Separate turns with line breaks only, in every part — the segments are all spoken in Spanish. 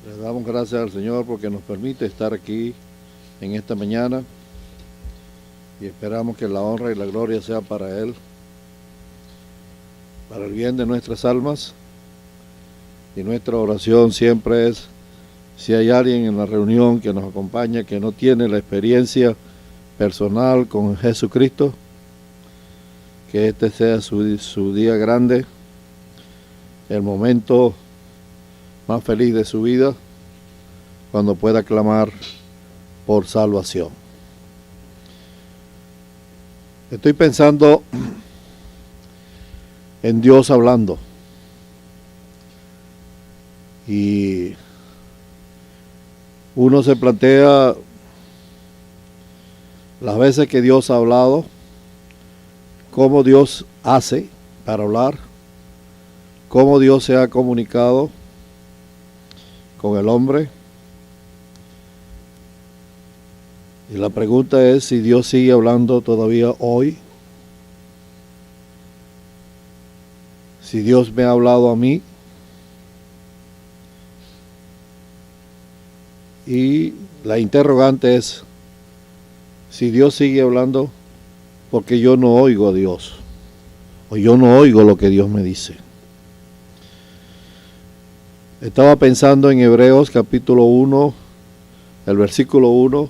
Le damos gracias al Señor porque nos permite estar aquí en esta mañana y esperamos que la honra y la gloria sea para Él, para el bien de nuestras almas. Y nuestra oración siempre es, si hay alguien en la reunión que nos acompaña que no tiene la experiencia personal con Jesucristo, que este sea su día grande, el momento más feliz de su vida, cuando pueda clamar por salvación. Estoy pensando en Dios hablando, y uno se plantea las veces que Dios ha hablado, cómo Dios hace para hablar, cómo Dios se ha comunicado con el hombre. Y la pregunta es si Dios sigue hablando todavía hoy. Si Dios me ha hablado a mí. Y la interrogante es si Dios sigue hablando porque yo no oigo a Dios, o yo no oigo lo que Dios me dice. Estaba pensando en Hebreos capítulo 1, el versículo 1,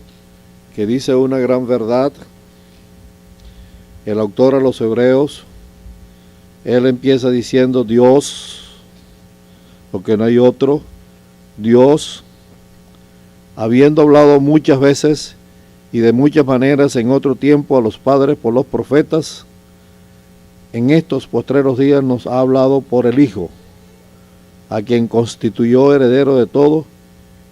que dice una gran verdad. El autor a los Hebreos, él empieza diciendo Dios, porque no hay otro, Dios, habiendo hablado muchas veces y de muchas maneras en otro tiempo a los padres por los profetas, en estos postreros días nos ha hablado por el Hijo, a quien constituyó heredero de todo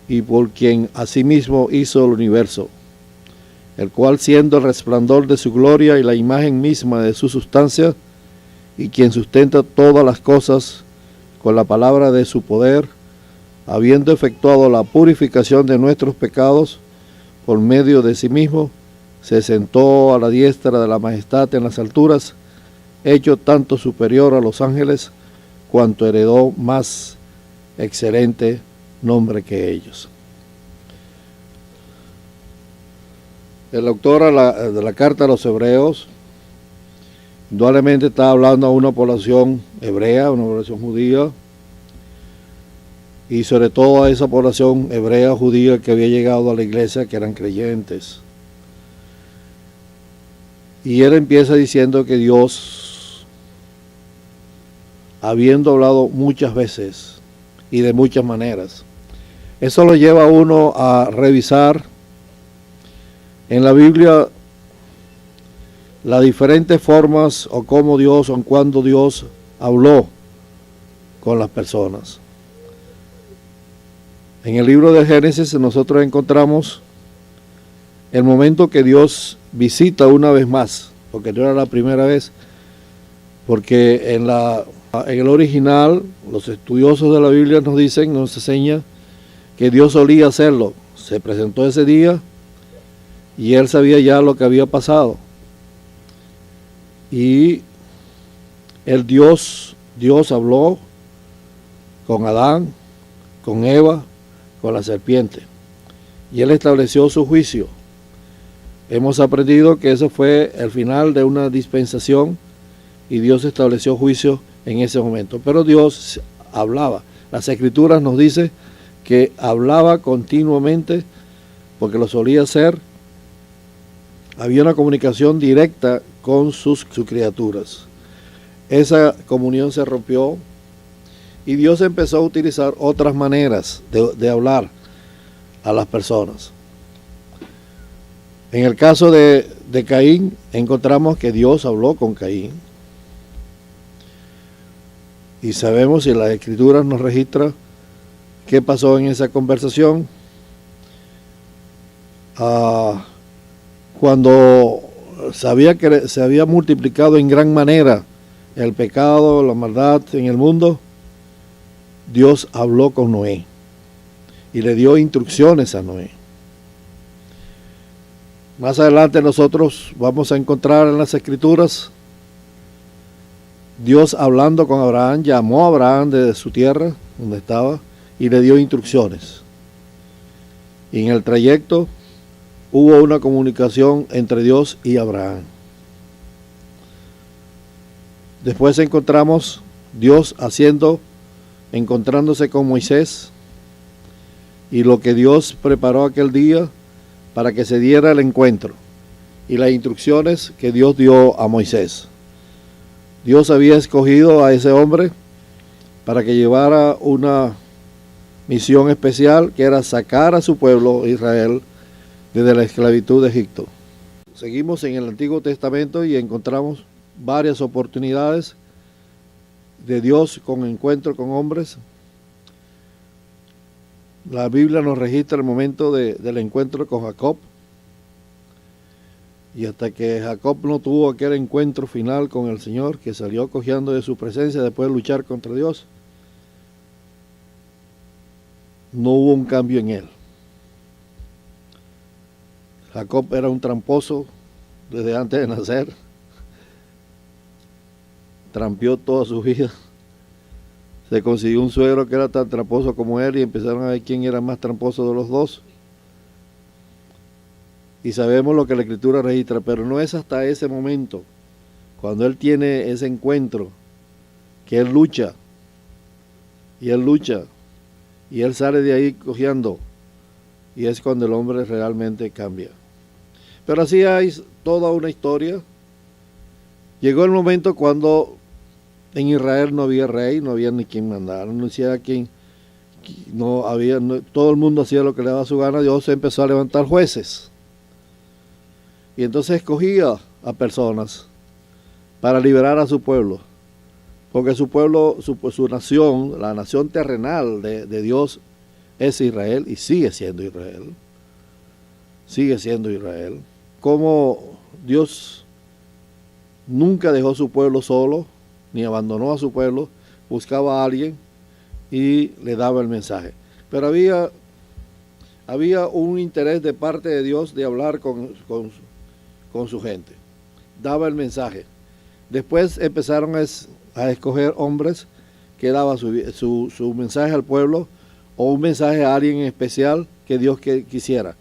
y por quien asimismo hizo el universo, el cual siendo el resplandor de su gloria y la imagen misma de su sustancia, y quien sustenta todas las cosas con la palabra de su poder, habiendo efectuado la purificación de nuestros pecados por medio de sí mismo, se sentó a la diestra de la majestad en las alturas, hecho tanto superior a los ángeles, cuanto heredó más excelente nombre que ellos. El autor de la carta a los Hebreos indudablemente está hablando a una población hebrea, una población judía, y sobre todo a esa población hebrea judía que había llegado a la iglesia, que eran creyentes. Y él empieza diciendo que Dios, habiendo hablado muchas veces y de muchas maneras, eso lo lleva a uno a revisar en la Biblia las diferentes formas o cómo Dios o en cuándo Dios habló con las personas. En el libro de Génesis nosotros encontramos el momento que Dios visita una vez más, porque no era la primera vez, porque en el original los estudiosos de la Biblia nos dicen, nos enseñan que Dios solía hacerlo. Se presentó ese día y él sabía ya lo que había pasado. Y Dios habló con Adán, con Eva, con la serpiente, y él estableció su juicio. Hemos aprendido que eso fue el final de una dispensación y Dios estableció juicio en ese momento, pero Dios hablaba. Las escrituras nos dicen que hablaba continuamente porque lo solía hacer. Había una comunicación directa con sus criaturas. Esa comunión se rompió y Dios empezó a utilizar otras maneras de hablar a las personas. En el caso de Caín, encontramos que Dios habló con Caín. Y sabemos, y las escrituras nos registran qué pasó en esa conversación. Cuando sabía que se había multiplicado en gran manera el pecado, la maldad en el mundo, Dios habló con Noé y le dio instrucciones a Noé. Más adelante nosotros vamos a encontrar en las escrituras Dios hablando con Abraham, llamó a Abraham desde su tierra, donde estaba, y le dio instrucciones. Y en el trayecto hubo una comunicación entre Dios y Abraham. Después encontramos Dios encontrándose con Moisés, y lo que Dios preparó aquel día para que se diera el encuentro, y las instrucciones que Dios dio a Moisés. Dios había escogido a ese hombre para que llevara una misión especial, que era sacar a su pueblo Israel desde la esclavitud de Egipto. Seguimos en el Antiguo Testamento y encontramos varias oportunidades de Dios con encuentro con hombres. La Biblia nos registra el momento del encuentro con Jacob, y hasta que Jacob no tuvo aquel encuentro final con el Señor, que salió cojeando de su presencia después de luchar contra Dios, no hubo un cambio en él. Jacob era un tramposo desde antes de nacer, trampeó toda su vida, se consiguió un suegro que era tan tramposo como él y empezaron a ver quién era más tramposo de los dos. Y sabemos lo que la Escritura registra, pero no es hasta ese momento, cuando él tiene ese encuentro, que él lucha, y él sale de ahí cojeando, y es cuando el hombre realmente cambia. Pero así hay toda una historia. Llegó el momento cuando en Israel no había rey, no había ni quien mandara, no decía quién, todo el mundo hacía lo que le daba su gana. Dios empezó a levantar jueces, y entonces escogía a personas para liberar a su pueblo, porque su pueblo, su nación, la nación terrenal de Dios es Israel, y sigue siendo Israel. Como Dios nunca dejó su pueblo solo, ni abandonó a su pueblo, buscaba a alguien y le daba el mensaje. Pero había un interés de parte de Dios de hablar con su gente. Daba el mensaje. Después empezaron a escoger hombres que daban su mensaje al pueblo, o un mensaje a alguien en especial que Dios quisiera.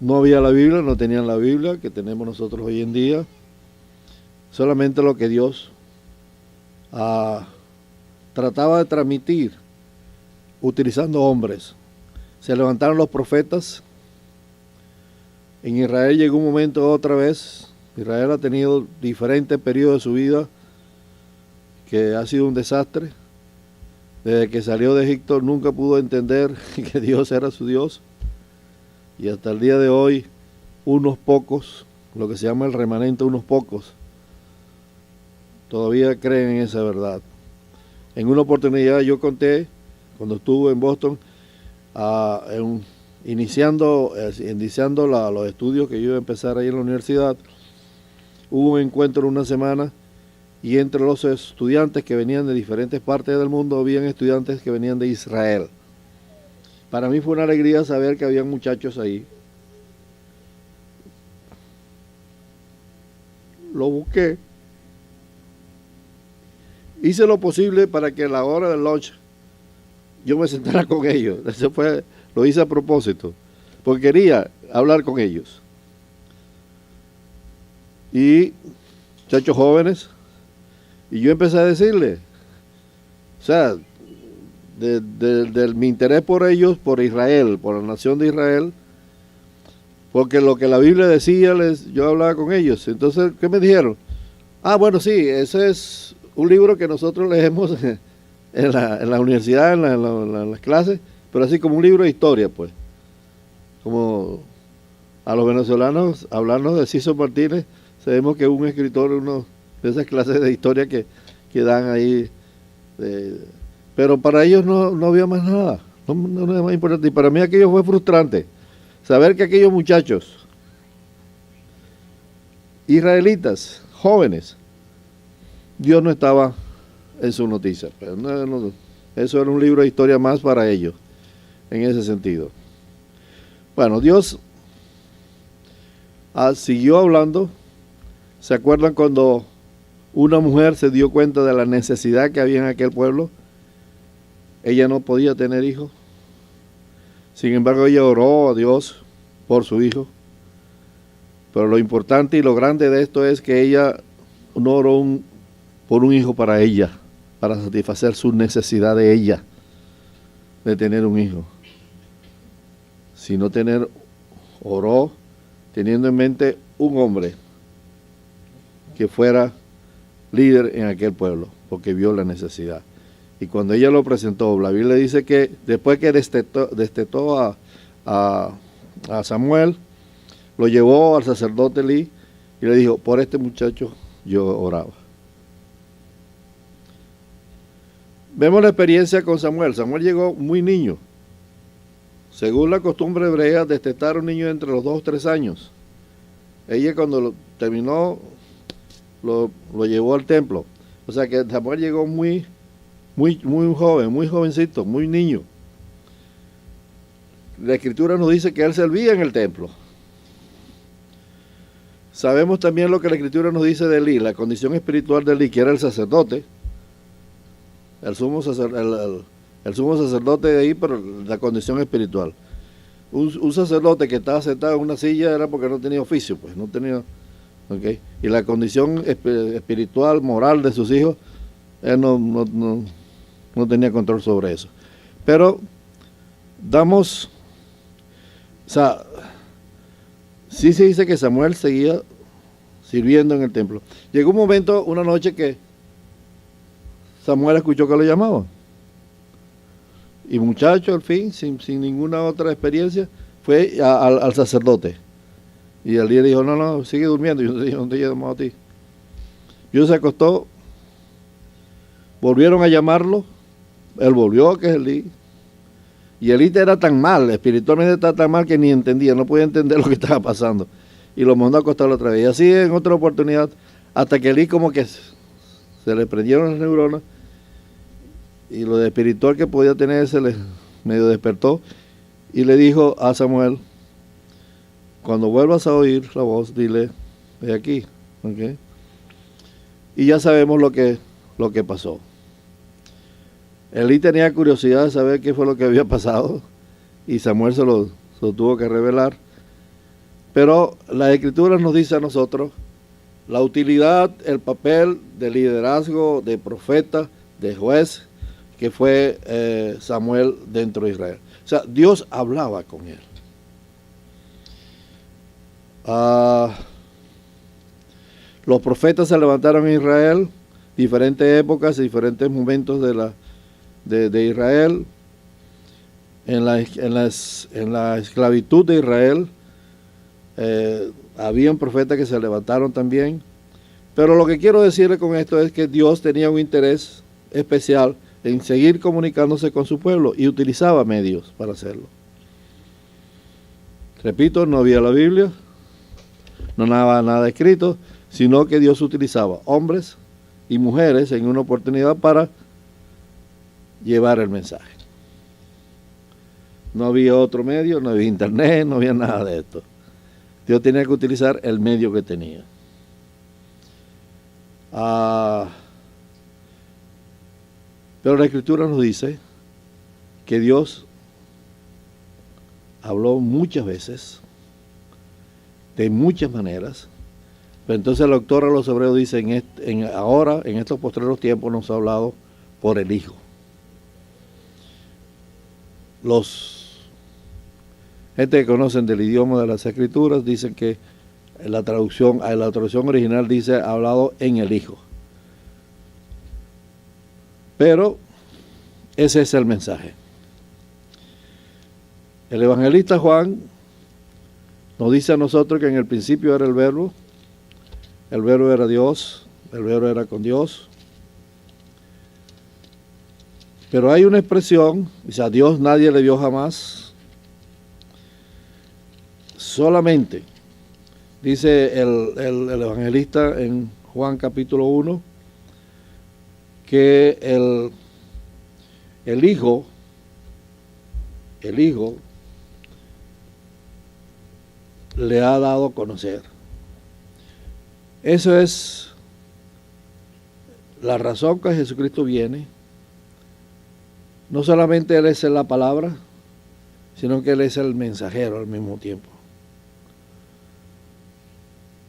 No había la Biblia, no tenían la Biblia que tenemos nosotros hoy en día. Solamente lo que Dios trataba de transmitir utilizando hombres. Se levantaron los profetas. En Israel llegó un momento otra vez. Israel ha tenido diferentes periodos de su vida que ha sido un desastre. Desde que salió de Egipto nunca pudo entender que Dios era su Dios. Y hasta el día de hoy, unos pocos, lo que se llama el remanente, unos pocos, todavía creen en esa verdad. En una oportunidad yo conté, cuando estuve en Boston, iniciando los estudios que yo iba a empezar ahí en la universidad, hubo un encuentro una semana, y entre los estudiantes que venían de diferentes partes del mundo, habían estudiantes que venían de Israel. Para mí fue una alegría saber que había muchachos ahí. Lo busqué. Hice lo posible para que a la hora del lunch yo me sentara con ellos. Lo hice a propósito, porque quería hablar con ellos. Y muchachos jóvenes, y yo empecé a decirle, o sea, de mi interés por ellos, por Israel, por la nación de Israel, porque lo que la Biblia decía, yo hablaba con ellos. Entonces, ¿qué me dijeron? Bueno, sí, ese es un libro que nosotros leemos en la universidad, en las clases, pero así como un libro de historia, pues. Como a los venezolanos, hablarnos de Ciso Martínez, sabemos que es un escritor, uno de esas clases de historia que dan ahí. Pero para ellos no había más nada, no era más importante. Y para mí aquello fue frustrante, saber que aquellos muchachos israelitas, jóvenes, Dios no estaba en su noticia. Pero eso era un libro de historia más para ellos, en ese sentido. Bueno, Dios siguió hablando. ¿Se acuerdan cuando una mujer se dio cuenta de la necesidad que había en aquel pueblo? ella no podía tener hijos. Sin embargo, ella oró a Dios por su hijo. Pero lo importante y lo grande de esto es que ella no oró por un hijo para ella, para satisfacer su necesidad de ella, de tener un hijo, sino oró teniendo en mente un hombre que fuera líder en aquel pueblo, porque vio la necesidad. Y cuando ella lo presentó, la Biblia dice que después que destetó a Samuel, lo llevó al sacerdote Elí y le dijo, por este muchacho yo oraba. Vemos la experiencia con Samuel. Samuel llegó muy niño. Según la costumbre hebrea, destetar a un niño entre los 2 o 3 años. Ella cuando terminó, lo llevó al templo. O sea que Samuel llegó muy joven, muy jovencito, muy niño. La Escritura nos dice que él servía en el templo. Sabemos también lo que la Escritura nos dice de Elí, la condición espiritual de Elí, que era el sacerdote, el sumo sacerdote de ahí, pero la condición espiritual. Un sacerdote que estaba sentado en una silla era porque no tenía oficio, pues no tenía, ¿okay? Y la condición espiritual, moral de sus hijos, él no tenía control sobre eso. Pero sí se dice que Samuel seguía sirviendo en el templo. Llegó un momento, una noche, que Samuel escuchó que lo llamaban. Y muchacho, al fin, sin ninguna otra experiencia, fue al sacerdote. Y el día dijo, no, sigue durmiendo. Y yo dije, ¿dónde llamado a ti? Yo se acostó, volvieron a llamarlo, él volvió, que es Elí. Y Elí era tan mal, espiritualmente estaba tan mal que ni entendía, no podía entender lo que estaba pasando. Y lo mandó a acostarlo otra vez. Y así en otra oportunidad, hasta que Elí como que se le prendieron las neuronas y lo de espiritual que podía tener se le medio despertó y le dijo a Samuel, cuando vuelvas a oír la voz, dile, ve aquí, ¿okay? Y ya sabemos lo que pasó. Elí tenía curiosidad de saber qué fue lo que había pasado y Samuel se lo tuvo que revelar. Pero la Escritura nos dice a nosotros la utilidad, el papel de liderazgo, de profeta, de juez, que fue Samuel dentro de Israel. O sea, Dios hablaba con él. Los profetas se levantaron en Israel, diferentes épocas, diferentes momentos de Israel. En la esclavitud de Israel, habían profetas que se levantaron también. Pero lo que quiero decirle con esto es que Dios tenía un interés especial en seguir comunicándose con su pueblo y utilizaba medios para hacerlo. Repito, no había la Biblia, no nada escrito, sino que Dios utilizaba hombres y mujeres en una oportunidad para llevar el mensaje. No había otro medio, no había internet, no había nada de esto. Dios tenía que utilizar el medio que tenía. Pero la Escritura nos dice que Dios habló muchas veces, de muchas maneras, pero entonces el autor a los Hebreos dice, ahora, en estos postreros tiempos, nos ha hablado por el Hijo. Gente que conocen del idioma de las Escrituras dicen que la traducción original dice hablado en el Hijo. Pero ese es el mensaje. El evangelista Juan nos dice a nosotros que en el principio era el verbo era Dios, el verbo era con Dios. Pero hay una expresión, dice, a Dios nadie le vio jamás. Solamente, dice el evangelista en Juan capítulo 1, que el Hijo le ha dado a conocer. Eso es la razón que Jesucristo viene No solamente Él es la palabra, sino que Él es el mensajero al mismo tiempo.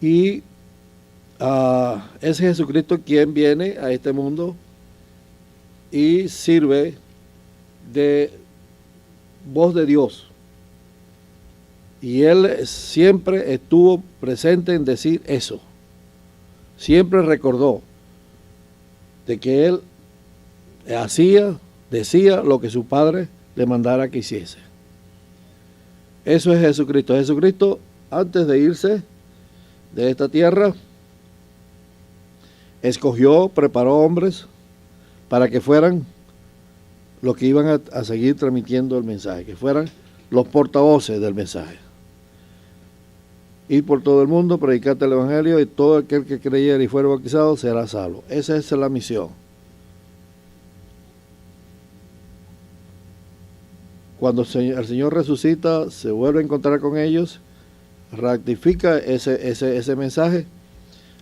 Y es Jesucristo quien viene a este mundo y sirve de voz de Dios. Y Él siempre estuvo presente en decir eso. Siempre recordó de que Él decía lo que su Padre le mandara que hiciese. Eso es Jesucristo. Jesucristo, antes de irse de esta tierra, escogió, preparó hombres para que fueran los que iban a seguir transmitiendo el mensaje, que fueran los portavoces del mensaje. Ir por todo el mundo, predicarte el Evangelio, y todo aquel que creyera y fuera bautizado será salvo. Esa es la misión. Cuando el Señor resucita, se vuelve a encontrar con ellos, ratifica ese mensaje.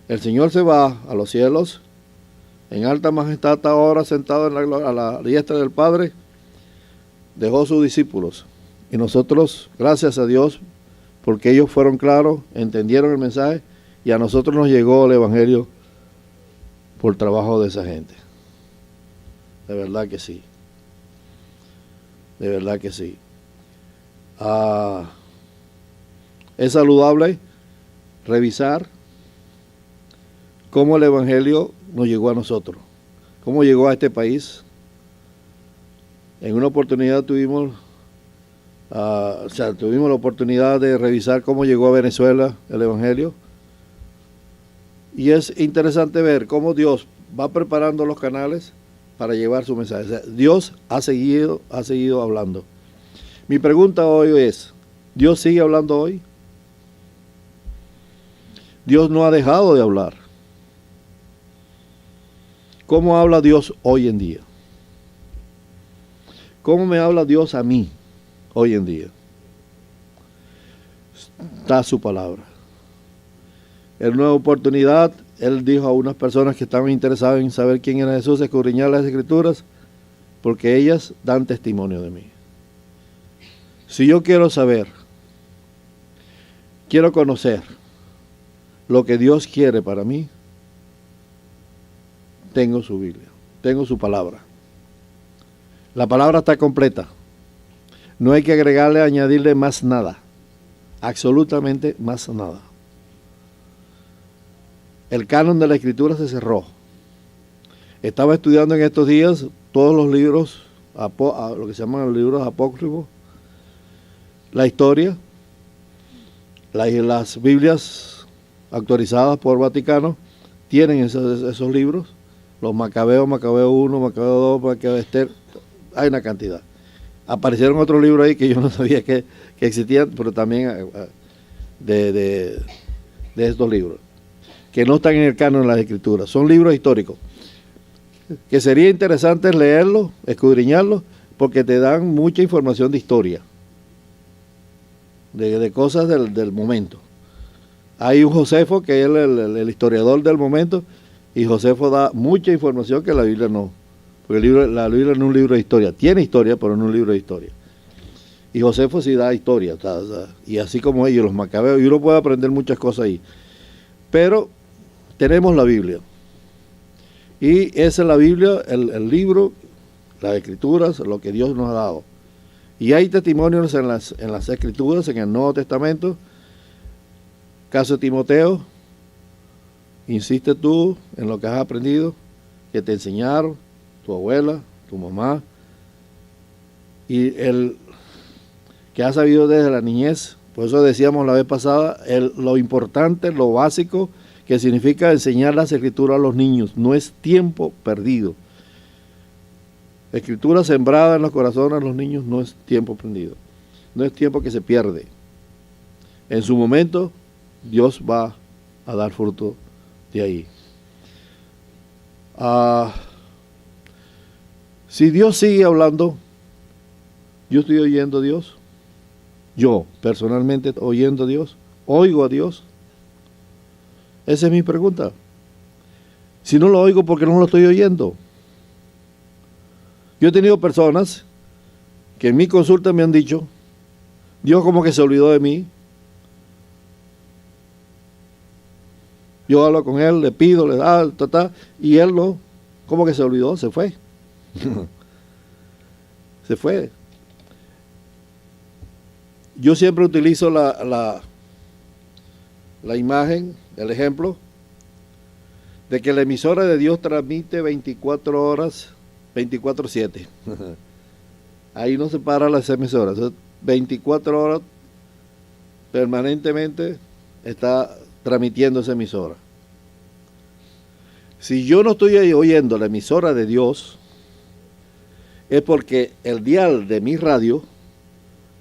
El Señor se va a los cielos, en alta majestad está ahora sentado a la diestra del Padre, dejó sus discípulos. Y nosotros, gracias a Dios, porque ellos fueron claros, entendieron el mensaje, y a nosotros nos llegó el Evangelio por trabajo de esa gente. De verdad que sí. De verdad que sí. Es saludable revisar cómo el Evangelio nos llegó a nosotros, cómo llegó a este país. En una oportunidad tuvimos la oportunidad de revisar cómo llegó a Venezuela el Evangelio. Y es interesante ver cómo Dios va preparando los canales para llevar su mensaje. O sea, Dios ha seguido hablando. Mi pregunta hoy es, ¿Dios sigue hablando hoy? Dios no ha dejado de hablar. ¿Cómo habla Dios hoy en día? ¿Cómo me habla Dios a mí hoy en día? Está su palabra. En una oportunidad, Él dijo a unas personas que estaban interesadas en saber quién era Jesús, escudriñar las Escrituras, porque ellas dan testimonio de mí. Si yo quiero saber, quiero conocer lo que Dios quiere para mí, tengo su Biblia, tengo su palabra. La palabra está completa. No hay que agregarle, añadirle más nada. Absolutamente más nada. El canon de la Escritura se cerró. Estaba estudiando en estos días todos los libros, lo que se llaman los libros apócrifos, la historia, las Biblias actualizadas por Vaticano, tienen esos libros, los Macabeos, Macabeo 1, Macabeo 2, Macabeo Esther, hay una cantidad. Aparecieron otros libros ahí que yo no sabía que existían, pero también de estos libros, que no están en el canon de las Escrituras, son libros históricos, que sería interesante leerlos, escudriñarlos, porque te dan mucha información de historia, de cosas del momento. Hay un Josefo que es el historiador del momento, y Josefo da mucha información que la Biblia no, porque la Biblia no es un libro de historia, tiene historia, pero no es un libro de historia. Y Josefo sí da historia, y así como ellos, los Macabeos, y uno puede aprender muchas cosas ahí. Pero tenemos la Biblia, y esa es la Biblia, el libro, las Escrituras, lo que Dios nos ha dado. Y hay testimonios en las Escrituras, en el Nuevo Testamento. Caso de Timoteo, insiste tú en lo que has aprendido, que te enseñaron tu abuela, tu mamá, y el que has sabido desde la niñez. Por eso decíamos la vez pasada, lo importante, lo básico, que significa enseñar las Escrituras a los niños. No es tiempo perdido. Escritura sembrada en los corazones de los niños no es tiempo perdido. No es tiempo que se pierde. En su momento, Dios va a dar fruto de ahí. Si Dios sigue hablando, yo estoy oyendo a Dios. Yo, personalmente, oyendo a Dios. ¿Oigo a Dios? Esa es mi pregunta. Si no lo oigo, ¿por qué no lo estoy oyendo? Yo he tenido personas que en mi consulta me han dicho, Dios como que se olvidó de mí. Yo hablo con él, le pido, le da, y él no, como que se olvidó, se fue. Se fue. Yo siempre utilizo la imagen, el ejemplo, de que la emisora de Dios transmite 24 horas, 24/7. Ahí no se para las emisoras, 24 horas permanentemente está transmitiendo esa emisora. Si yo no estoy oyendo la emisora de Dios, es porque el dial de mi radio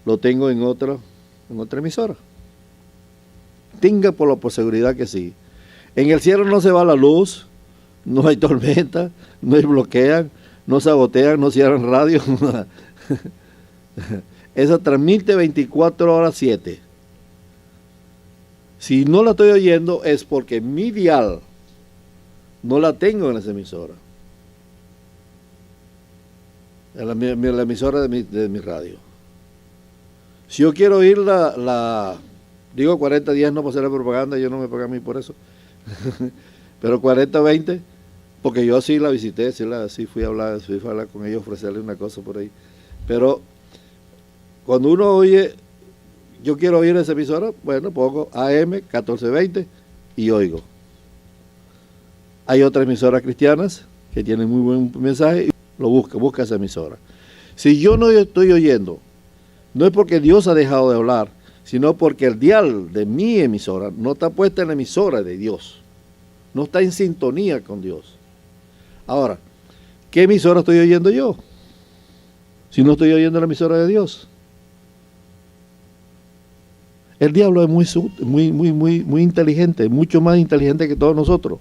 lo tengo en otra emisora. Tenga por seguridad que sí. En el cielo no se va la luz, no hay tormenta, no hay bloquean, no sabotean, no cierran radio. Esa transmite 24 horas 7. Si no la estoy oyendo es porque mi dial no la tengo en esa emisora. En la emisora de mi radio. Si yo quiero oír digo 40-10 no por hacer la propaganda, yo no me pagan a mí por eso. Pero 40-20, porque yo sí la visité, sí fui a hablar con ellos, ofrecerle una cosa por ahí. Pero cuando uno oye, yo quiero oír esa emisora, bueno, pongo AM 1420 y oigo. Hay otras emisoras cristianas que tienen muy buen mensaje y lo busca esa emisora. Si yo no estoy oyendo, no es porque Dios ha dejado de hablar, sino porque el dial de mi emisora no está puesta en la emisora de Dios. No está en sintonía con Dios. Ahora, ¿qué emisora estoy oyendo yo? Si no estoy oyendo la emisora de Dios. El diablo es muy inteligente, mucho más inteligente que todos nosotros.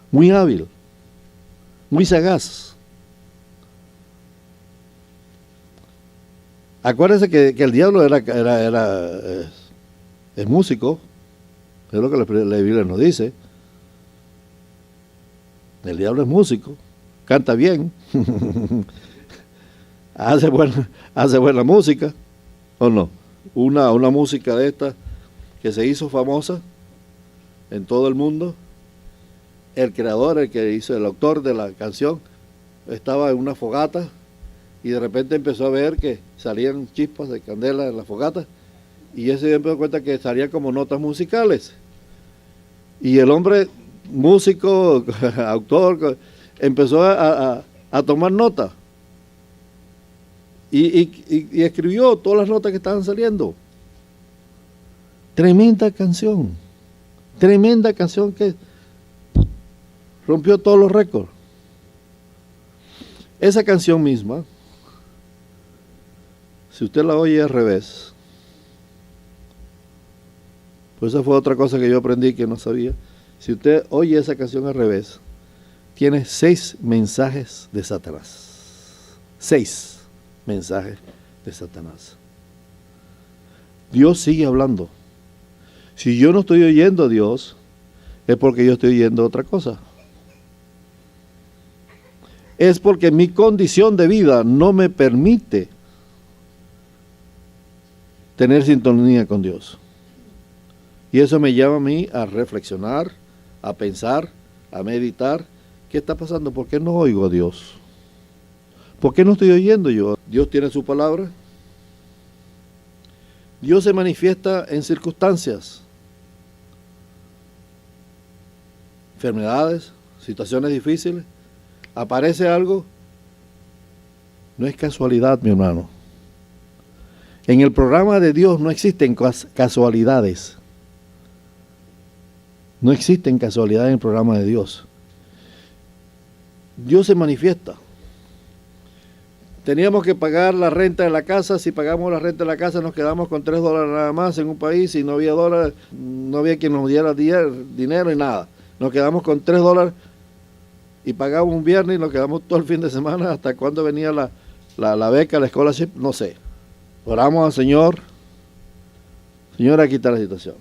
Muy hábil, muy sagaz. Acuérdense que el diablo es músico, es lo que la Biblia nos dice. El diablo es músico, canta bien, hace buena música, ¿o no? Una música de esta que se hizo famosa en todo el mundo. El creador, el autor de la canción, estaba en una fogata y de repente empezó a ver que salían chispas de candela en la fogata y ese día empezó a cuenta que salían como notas musicales. Y el hombre, músico, autor, empezó a tomar nota y escribió todas las notas que estaban saliendo. Tremenda canción que rompió todos los récords. Esa canción misma, si usted la oye al revés, pues esa fue otra cosa que yo aprendí que no sabía. Si usted oye esa canción al revés, tiene 6 mensajes de Satanás. 6 mensajes de Satanás. Dios sigue hablando. Si yo no estoy oyendo a Dios, es porque yo estoy oyendo otra cosa. Es porque mi condición de vida no me permite tener sintonía con Dios. Y eso me lleva a mí a reflexionar, a pensar, a meditar. ¿Qué está pasando? ¿Por qué no oigo a Dios? ¿Por qué no estoy oyendo yo? Dios tiene su palabra. Dios se manifiesta en circunstancias, enfermedades, situaciones difíciles. Aparece algo, no es casualidad, mi hermano. En el programa de Dios no existen casualidades. No existen casualidades en el programa de Dios. Dios se manifiesta. Teníamos que pagar la renta de la casa. Si pagamos la renta de la casa nos quedamos con $3 nada más en un país. Si no había dólares, no había quien nos diera dinero y nada. Nos quedamos con $3 y pagamos un viernes y nos quedamos todo el fin de semana hasta cuando venía la beca, la scholarship, no sé. Oramos al Señor. Señor, aquí está la situación.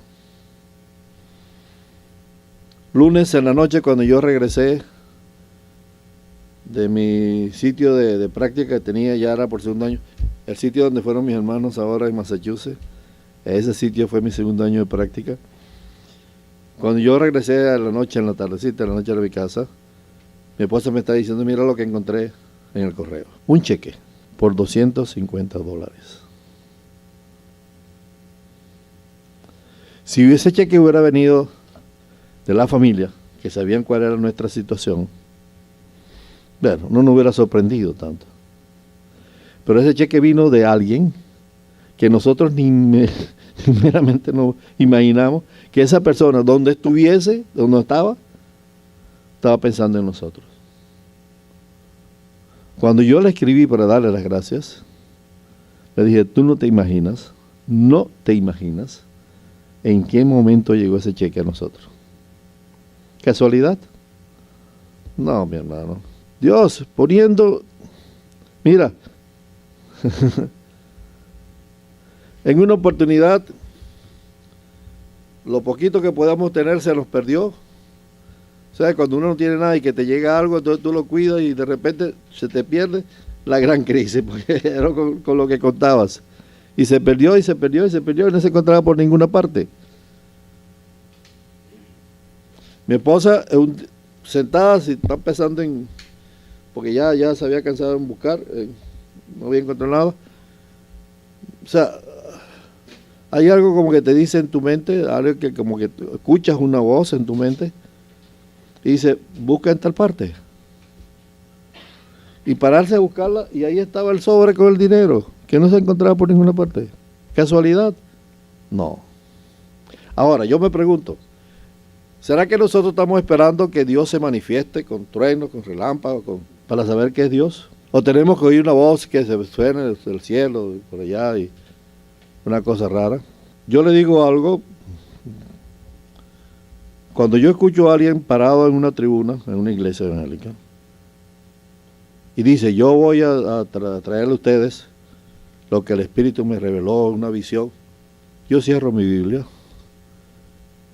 Lunes en la noche cuando yo regresé de mi sitio de práctica que tenía, ya era por segundo año, el sitio donde fueron mis hermanos ahora en Massachusetts, ese sitio fue mi segundo año de práctica. Cuando yo regresé a la noche, en la tardecita, a la noche a mi casa, mi esposa me está diciendo, mira lo que encontré en el correo. Un cheque por $250. Si ese cheque hubiera venido de la familia, que sabían cuál era nuestra situación, bueno, no nos hubiera sorprendido tanto. Pero ese cheque vino de alguien que nosotros ni meramente no imaginamos que esa persona, donde estuviese, donde estaba pensando en nosotros. Cuando yo le escribí para darle las gracias, le dije, tú no te imaginas en qué momento llegó ese cheque a nosotros. ¿Casualidad? No, mi hermano. Dios poniendo, mira, en una oportunidad, lo poquito que podamos tener se nos perdió. O sea, cuando uno no tiene nada y que te llega algo, entonces tú lo cuidas y de repente se te pierde la gran crisis, porque era con lo que contabas. Y se perdió, y se perdió, y se perdió, y no se encontraba por ninguna parte. Mi esposa, sentada, si está pensando en, porque ya se había cansado en buscar, no había encontrado nada. O sea, hay algo como que te dice en tu mente, algo que como que escuchas una voz en tu mente, y dice, busca en tal parte. Y pararse a buscarla, y ahí estaba el sobre con el dinero, que no se encontraba por ninguna parte. ¿Casualidad? No. Ahora, yo me pregunto, ¿será que nosotros estamos esperando que Dios se manifieste con truenos, con relámpagos, para saber que es Dios? ¿O tenemos que oír una voz que se suene del cielo, por allá, y una cosa rara? Yo le digo algo. Cuando yo escucho a alguien parado en una tribuna, en una iglesia evangélica, y dice, yo voy a traerle a ustedes lo que el Espíritu me reveló en una visión, yo cierro mi Biblia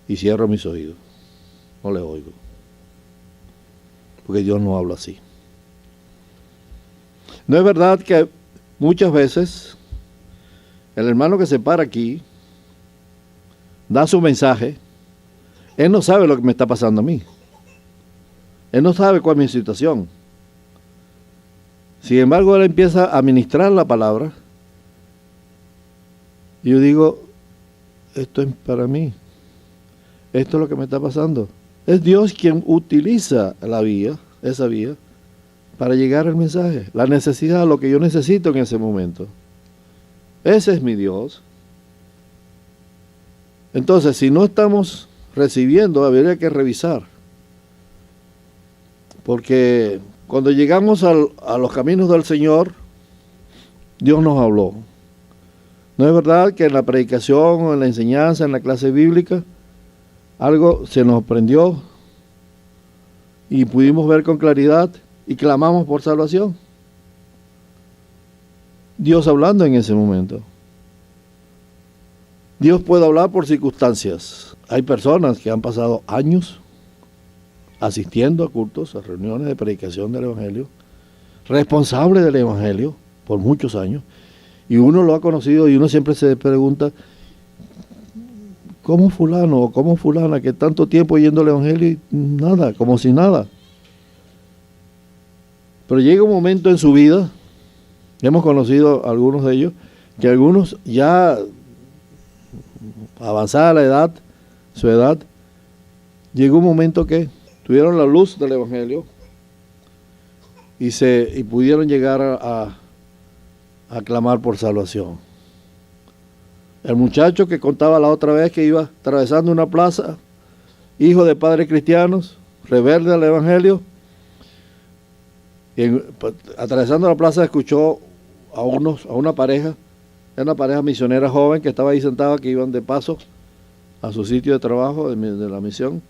y cierro mis oídos. No le oigo. Porque Dios no habla así. No es verdad que muchas veces el hermano que se para aquí da su mensaje. Él no sabe lo que me está pasando a mí. Él no sabe cuál es mi situación. Sin embargo, él empieza a ministrar la palabra. Y yo digo, esto es para mí. Esto es lo que me está pasando. Es Dios quien utiliza esa vía, para llegar al mensaje. La necesidad, lo que yo necesito en ese momento. Ese es mi Dios. Entonces, si no estamos recibiendo, habría que revisar. Porque cuando llegamos a los caminos del Señor, Dios nos habló. ¿No es verdad que en la predicación, o en la enseñanza, en la clase bíblica, algo se nos prendió y pudimos ver con claridad y clamamos por salvación? Dios hablando en ese momento. Dios puede hablar por circunstancias. Hay personas que han pasado años asistiendo a cultos, a reuniones de predicación del Evangelio, responsables del Evangelio por muchos años, y uno lo ha conocido y uno siempre se pregunta, ¿cómo fulano o cómo fulana que tanto tiempo oyendo el Evangelio y nada, como si nada? Pero llega un momento en su vida, hemos conocido a algunos de ellos, que algunos ya avanzada la edad, su edad, llegó un momento que tuvieron la luz del Evangelio y pudieron llegar a clamar por salvación. El muchacho que contaba la otra vez que iba atravesando una plaza, hijo de padres cristianos, rebelde al Evangelio, y atravesando la plaza escuchó a una pareja, era una pareja misionera joven que estaba ahí sentada, que iban de paso a su sitio de trabajo de la misión.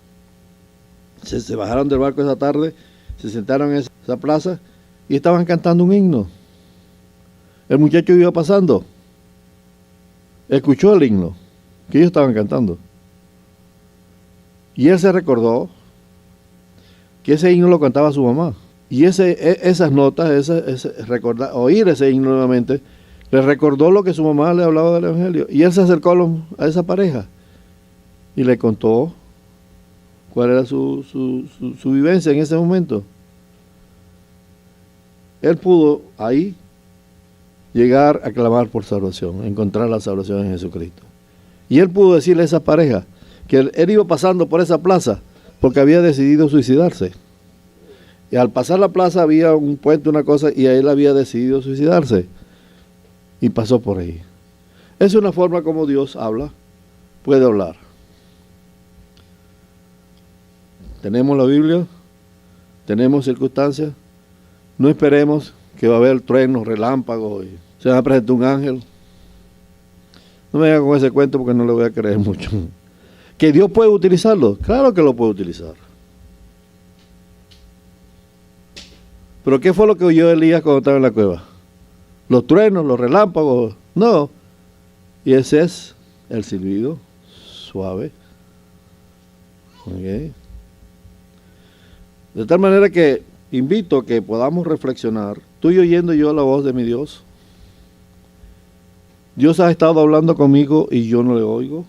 Se bajaron del barco esa tarde, se sentaron en esa plaza y estaban cantando un himno. El muchacho iba pasando, escuchó el himno que ellos estaban cantando, y él se recordó que ese himno lo cantaba su mamá. Y esas notas, oír ese himno nuevamente, le recordó lo que su mamá le hablaba del Evangelio. Y él se acercó a esa pareja y le contó cuál era su vivencia en ese momento. Él pudo ahí llegar a clamar por salvación, encontrar la salvación en Jesucristo. Y él pudo decirle a esa pareja que él iba pasando por esa plaza porque había decidido suicidarse. Y al pasar la plaza había un puente, una cosa, y él había decidido suicidarse. Y pasó por ahí. Es una forma como Dios habla, puede hablar. Tenemos la Biblia, tenemos circunstancias. No esperemos que va a haber truenos, relámpagos, y se va a presentar un ángel. No me venga con ese cuento porque no le voy a creer mucho. ¿Que Dios puede utilizarlo? Claro que lo puede utilizar. ¿Pero qué fue lo que oyó Elías cuando estaba en la cueva? Los truenos, los relámpagos. No. Y ese es el silbido suave. Okay. De tal manera que invito a que podamos reflexionar, tú y oyendo yo la voz de mi Dios. Dios ha estado hablando conmigo y yo no le oigo.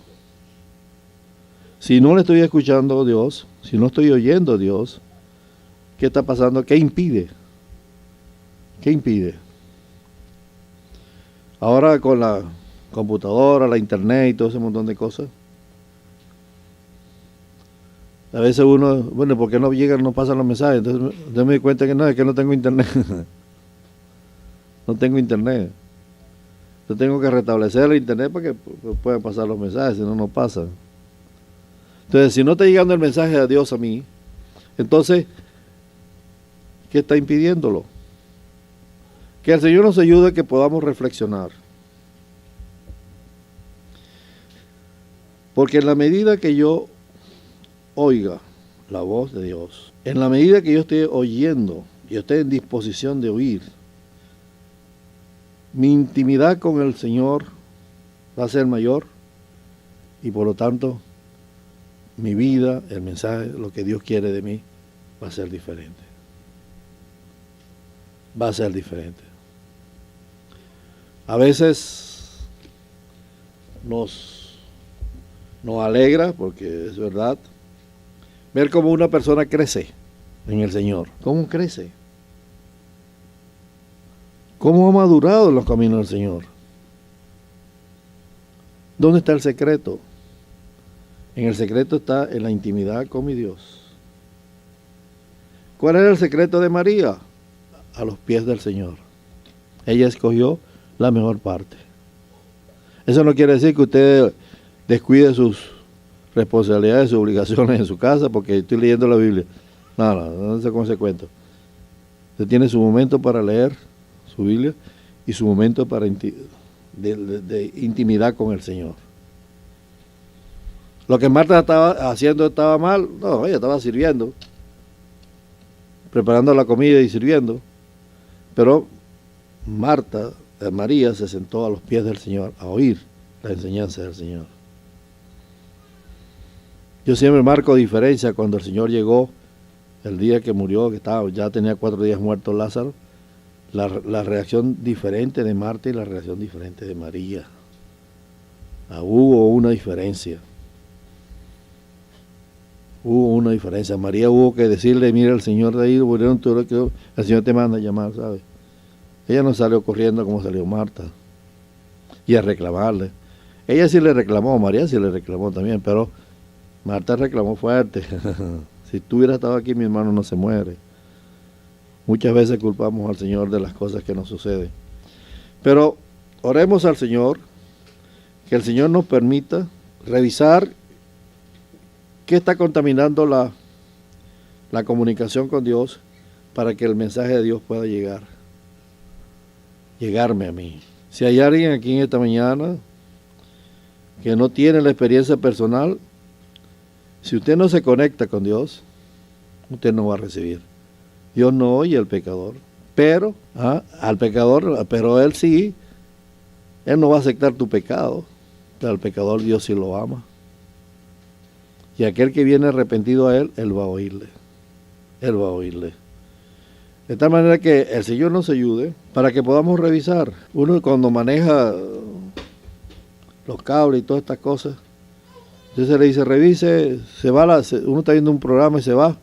Si no le estoy escuchando a Dios, si no estoy oyendo a Dios, ¿qué está pasando? ¿Qué impide? ¿Qué impide? Ahora con la computadora, la internet y todo ese montón de cosas, a veces uno, bueno, ¿por qué no llegan, no pasan los mensajes? Entonces me doy cuenta que no, es que no tengo internet. No tengo internet. Yo tengo que restablecer el internet para que puedan pasar los mensajes, si no, no pasan. Entonces, si no está llegando el mensaje de Dios a mí, entonces, ¿qué está impidiéndolo? Que el Señor nos ayude a que podamos reflexionar. Porque en la medida que yo oiga la voz de Dios, en la medida que yo esté oyendo y esté en disposición de oír, mi intimidad con el Señor va a ser mayor y por lo tanto mi vida, el mensaje, lo que Dios quiere de mí va a ser diferente. Va a ser diferente. A veces nos alegra, porque es verdad, ver cómo una persona crece en el Señor. ¿Cómo crece? ¿Cómo ha madurado en los caminos del Señor? ¿Dónde está el secreto? En el secreto está en la intimidad con mi Dios. ¿Cuál era el secreto de María? A los pies del Señor. Ella escogió la mejor parte. Eso no quiere decir que usted descuide sus responsabilidades, sus obligaciones en su casa, porque estoy leyendo la Biblia. No sé cómo se cuenta. Usted tiene su momento para leer su Biblia y su momento para de intimidad con el Señor. Lo que Marta estaba haciendo estaba mal. No, ella estaba sirviendo, preparando la comida y sirviendo. Pero María se sentó a los pies del Señor a oír la enseñanza del Señor. Yo siempre marco diferencia cuando el Señor llegó el día que murió, que ya tenía 4 días muerto Lázaro, la reacción diferente de Marta y la reacción diferente de María. Hubo una diferencia. Hubo una diferencia. María hubo que decirle, mira, el Señor de ahí, el Señor te manda a llamar, ¿sabes? Ella no salió corriendo como salió Marta. Y a reclamarle. Ella sí le reclamó, María sí le reclamó también, pero Marta reclamó fuerte. Si tú hubieras estado aquí, mi hermano no se muere. Muchas veces culpamos al Señor de las cosas que nos suceden. Pero oremos al Señor, que el Señor nos permita revisar qué está contaminando la comunicación con Dios para que el mensaje de Dios pueda llegarme a mí. Si hay alguien aquí en esta mañana que no tiene la experiencia personal, si usted no se conecta con Dios, usted no va a recibir. Dios no oye al pecador, pero Él sí, Él no va a aceptar tu pecado, pero al pecador Dios sí lo ama. Y aquel que viene arrepentido a Él, Él va a oírle. Él va a oírle. De tal manera que el Señor nos ayude para que podamos revisar. Uno cuando maneja los cables y todas estas cosas, entonces le dice, revise, uno está viendo un programa y se va.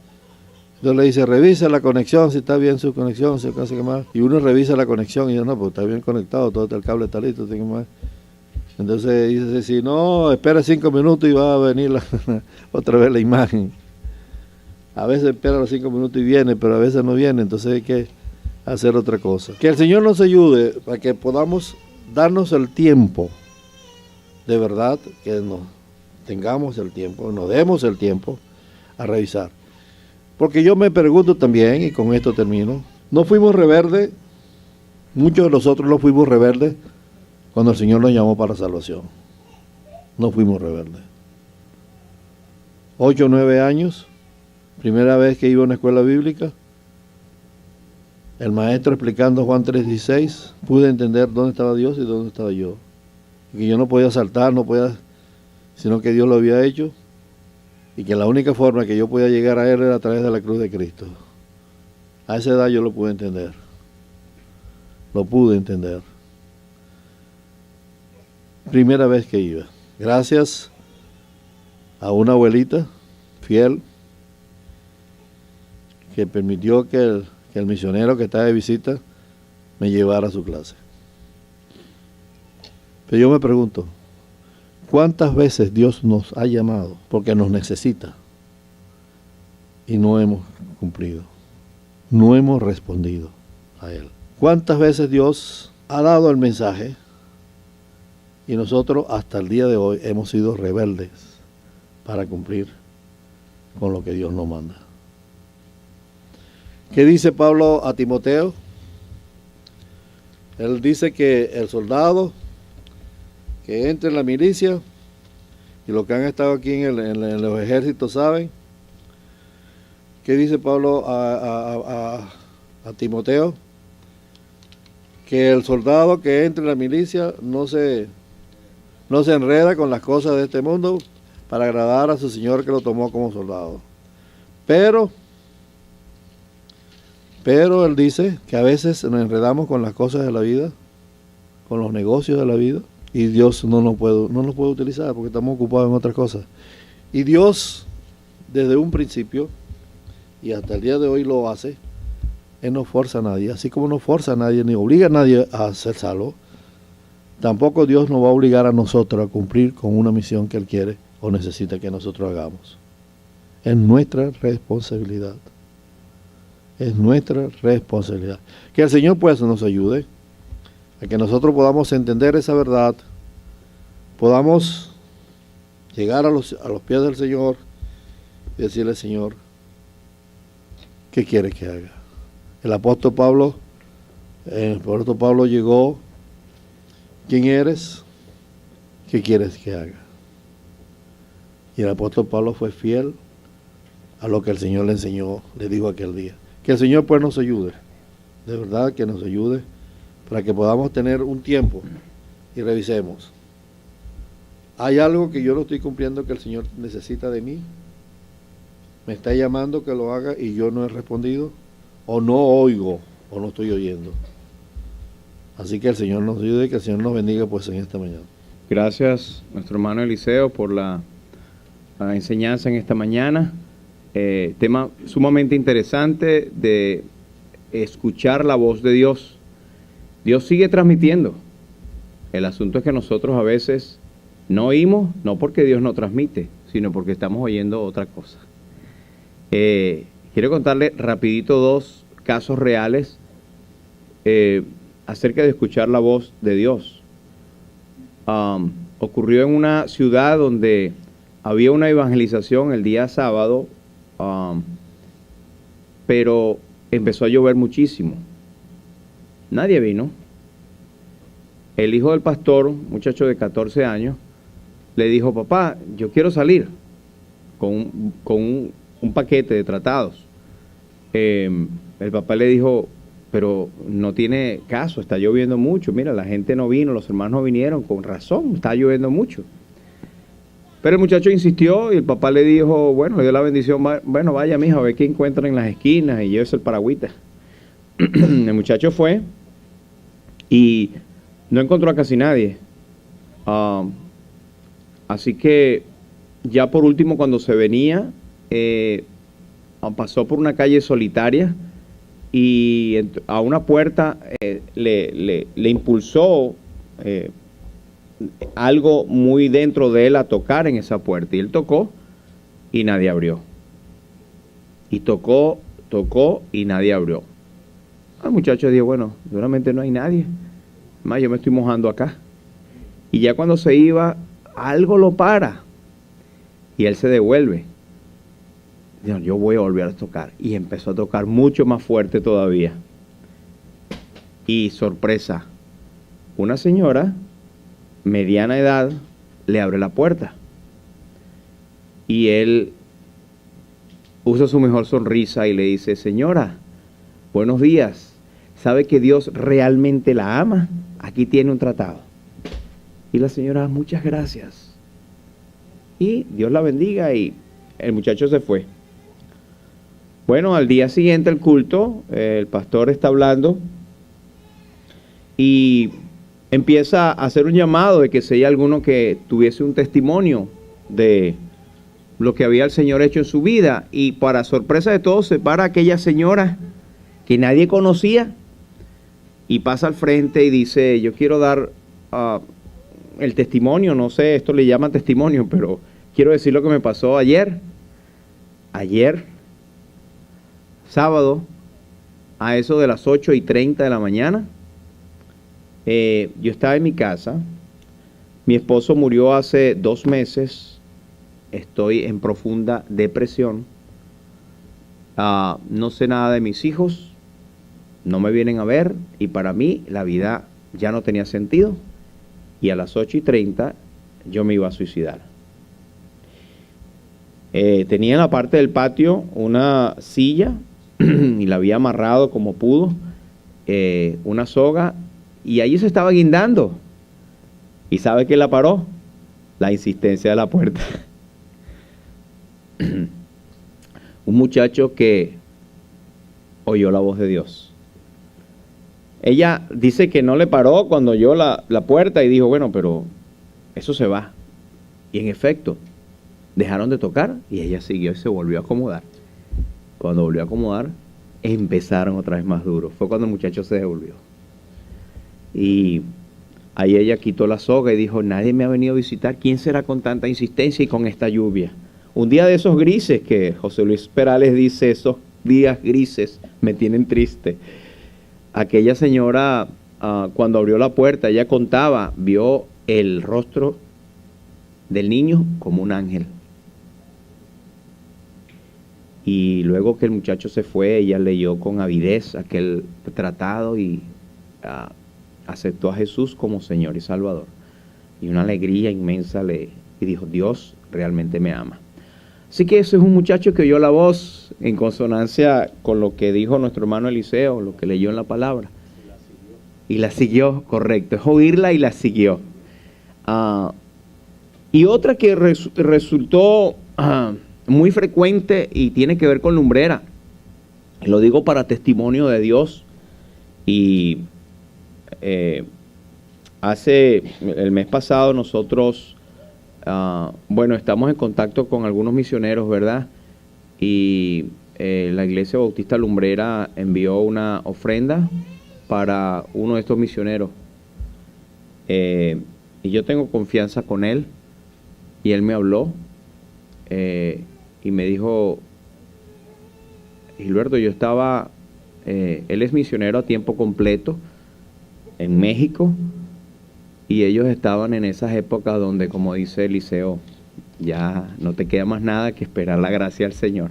Entonces le dice, revise la conexión, si está bien su conexión, si acaso que más. Y uno revisa la conexión y dice, no, pues está bien conectado, todo el cable está listo, tiene que más. Entonces dice, si no, espera 5 minutos y va a venir otra vez la imagen. A veces espera los 5 minutos y viene, pero a veces no viene, entonces hay que hacer otra cosa. Que el Señor nos ayude para que podamos darnos el tiempo, de verdad, que nos tengamos el tiempo, nos demos el tiempo a revisar. Porque yo me pregunto también, y con esto termino, ¿no fuimos rebeldes? Muchos de nosotros no fuimos rebeldes cuando el Señor nos llamó para salvación. No fuimos rebeldes. 8 o 9 años, primera vez que iba a una escuela bíblica, el maestro explicando Juan 3:16, pude entender dónde estaba Dios y dónde estaba yo. Y que yo no podía saltar, sino que Dios lo había hecho, y que la única forma que yo podía llegar a Él era a través de la cruz de Cristo. A esa edad yo lo pude entender. Lo pude entender. Primera vez que iba. Gracias a una abuelita fiel que permitió que el misionero que estaba de visita me llevara a su clase. Pero yo me pregunto, ¿cuántas veces Dios nos ha llamado porque nos necesita y no hemos cumplido? No hemos respondido a Él. ¿Cuántas veces Dios ha dado el mensaje y nosotros hasta el día de hoy hemos sido rebeldes para cumplir con lo que Dios nos manda? ¿Qué dice Pablo a Timoteo? Él dice que el soldado que entre en la milicia, y los que han estado aquí en los ejércitos saben, ¿qué dice Pablo a Timoteo? Que el soldado que entre en la milicia no se enreda con las cosas de este mundo para agradar a su Señor que lo tomó como soldado. Pero él dice que a veces nos enredamos con las cosas de la vida, con los negocios de la vida, y Dios no nos puede utilizar porque estamos ocupados en otras cosas. Y Dios, desde un principio, y hasta el día de hoy lo hace, Él no fuerza a nadie, así como no fuerza a nadie, ni obliga a nadie a ser salvo, tampoco Dios nos va a obligar a nosotros a cumplir con una misión que Él quiere o necesita que nosotros hagamos. Es nuestra responsabilidad. Es nuestra responsabilidad. Que el Señor pues nos ayude a que nosotros podamos entender esa verdad, podamos llegar a los pies del Señor y decirle, Señor, ¿qué quieres que haga? El apóstol Pablo llegó, ¿quién eres? ¿Qué quieres que haga? Y el apóstol Pablo fue fiel a lo que el Señor le enseñó, le dijo aquel día. Que el Señor pues nos ayude, de verdad que nos ayude, para que podamos tener un tiempo y revisemos. ¿Hay algo que yo no estoy cumpliendo que el Señor necesita de mí? ¿Me está llamando que lo haga y yo no he respondido? ¿O no oigo o no estoy oyendo? Así que el Señor nos ayude y que el Señor nos bendiga pues en esta mañana.
Gracias, nuestro hermano Eliseo, por la enseñanza en esta mañana. Tema sumamente interesante de escuchar la voz de Dios. Dios sigue transmitiendo. El asunto es que nosotros a veces no oímos, no porque Dios no transmite, sino porque estamos oyendo otra cosa. Quiero contarle rapidito 2 casos reales acerca de escuchar la voz de Dios. Ocurrió en una ciudad donde había una evangelización el día sábado, pero empezó a llover muchísimo. Nadie vino. El hijo del pastor, un muchacho de 14 años, le dijo, papá, yo quiero salir con un paquete de tratados. El papá le dijo, pero no tiene caso, está lloviendo mucho. Mira, la gente no vino, los hermanos no vinieron, con razón, está lloviendo mucho. Pero el muchacho insistió y el papá le dijo, bueno, le dio la bendición, bueno, vaya mija, a ver qué encuentra en las esquinas y llévese el paragüita. el muchacho fue y no encontró a casi nadie. Así que ya por último, cuando se venía, pasó por una calle solitaria y a una puerta le impulsó algo muy dentro de él a tocar en esa puerta. Y él tocó y nadie abrió. Y tocó y nadie abrió. El muchacho dijo, bueno, seguramente no hay nadie. Más yo me estoy mojando acá. Y ya cuando se iba, algo lo para. Y él se devuelve. Dijo, yo voy a volver a tocar. Y empezó a tocar mucho más fuerte todavía. Y sorpresa, una señora, mediana edad, le abre la puerta. Y él usa su mejor sonrisa y le dice, señora, buenos días. ¿Sabe que Dios realmente la ama? Aquí tiene un tratado. Y la señora, muchas gracias. Y Dios la bendiga, y el muchacho se fue. Bueno, al día siguiente el culto, el pastor está hablando y empieza a hacer un llamado de que si hay alguno que tuviese un testimonio de lo que había el Señor hecho en su vida. Y para sorpresa de todos, se para aquella señora que nadie conocía y pasa al frente y dice, yo quiero dar el testimonio, no sé, esto le llaman testimonio, pero quiero decir lo que me pasó ayer, sábado, a eso de las 8:30 de la mañana. Yo estaba en mi casa, mi esposo murió hace 2 meses, estoy en profunda depresión, no sé nada de mis hijos, no me vienen a ver, y para mí la vida ya no tenía sentido, y a las 8:30 yo me iba a suicidar. Tenía en la parte del patio una silla y la había amarrado como pudo, una soga, y allí se estaba guindando. ¿Y sabe qué la paró? La insistencia de la puerta. Un muchacho que oyó la voz de Dios. Ella dice que no le paró cuando oyó la puerta y dijo, bueno, pero eso se va. Y en efecto, dejaron de tocar y ella siguió y se volvió a acomodar. Cuando volvió a acomodar, empezaron otra vez más duro. Fue cuando el muchacho se devolvió. Y ahí ella quitó la soga y dijo, nadie me ha venido a visitar. ¿Quién será con tanta insistencia y con esta lluvia? Un día de esos grises que José Luis Perales dice, esos días grises me tienen triste. Aquella señora, cuando abrió la puerta, ella contaba, vio el rostro del niño como un ángel. Y luego que el muchacho se fue, ella leyó con avidez aquel tratado y aceptó a Jesús como Señor y Salvador. Y una alegría inmensa y dijo, Dios realmente me ama. Así que ese es un muchacho que oyó la voz en consonancia con lo que dijo nuestro hermano Eliseo, lo que leyó en la palabra. Y la siguió, correcto, es oírla y la siguió. Y otra que resultó muy frecuente y tiene que ver con lumbrera. Lo digo para testimonio de Dios. Y el mes pasado nosotros, estamos en contacto con algunos misioneros, ¿verdad? Y la Iglesia Bautista Lumbrera envió una ofrenda para uno de estos misioneros. Y yo tengo confianza con él. Y él me habló y me dijo, Gilberto, yo estaba, él es misionero a tiempo completo en México, y ellos estaban en esas épocas donde, como dice Eliseo, ya no te queda más nada que esperar la gracia del Señor.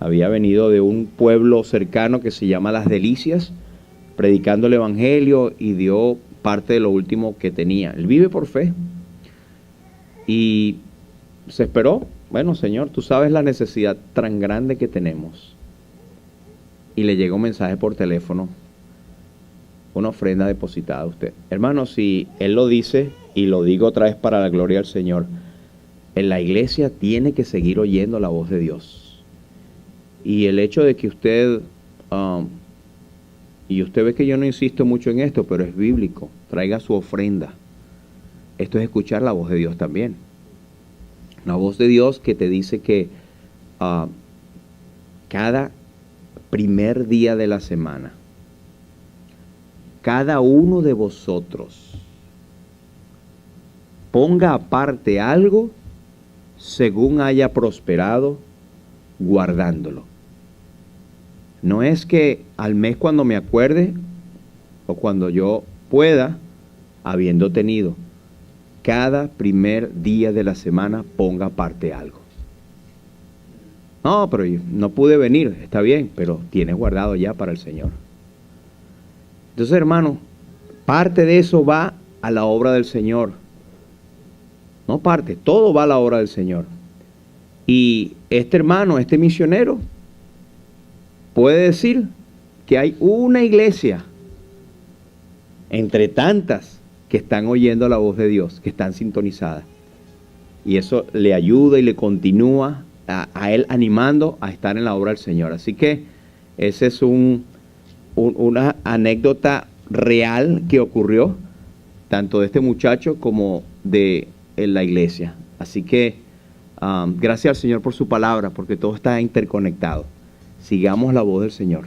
Había venido de un pueblo cercano que se llama Las Delicias, predicando el Evangelio, y dio parte de lo último que tenía. Él vive por fe. Y se esperó, bueno, Señor, tú sabes la necesidad tan grande que tenemos. Y le llegó un mensaje por teléfono, una ofrenda depositada a usted. Hermano, si Él lo dice, y lo digo otra vez para la gloria del Señor, en la iglesia tiene que seguir oyendo la voz de Dios. Y el hecho de que usted Y usted ve que yo no insisto mucho en esto, pero es bíblico. Traiga su ofrenda. Esto es escuchar la voz de Dios también. La voz de Dios que te dice que cada primer día de la semana, cada uno de vosotros ponga aparte algo según haya prosperado, guardándolo. No es que al mes cuando me acuerde o cuando yo pueda, habiendo tenido, cada primer día de la semana ponga aparte algo. No, pero yo no pude venir, está bien, pero tienes guardado ya para el Señor. Entonces, hermano, parte de eso va a la obra del Señor. No parte, todo va a la obra del Señor. Y este hermano, este misionero, puede decir que hay una iglesia entre tantas que están oyendo la voz de Dios, que están sintonizadas. Y eso le ayuda y le continúa a él animando a estar en la obra del Señor. Así que ese es una anécdota real que ocurrió, tanto de este muchacho como de la iglesia. Así que gracias al Señor por su palabra, porque todo está interconectado. Sigamos la voz del Señor.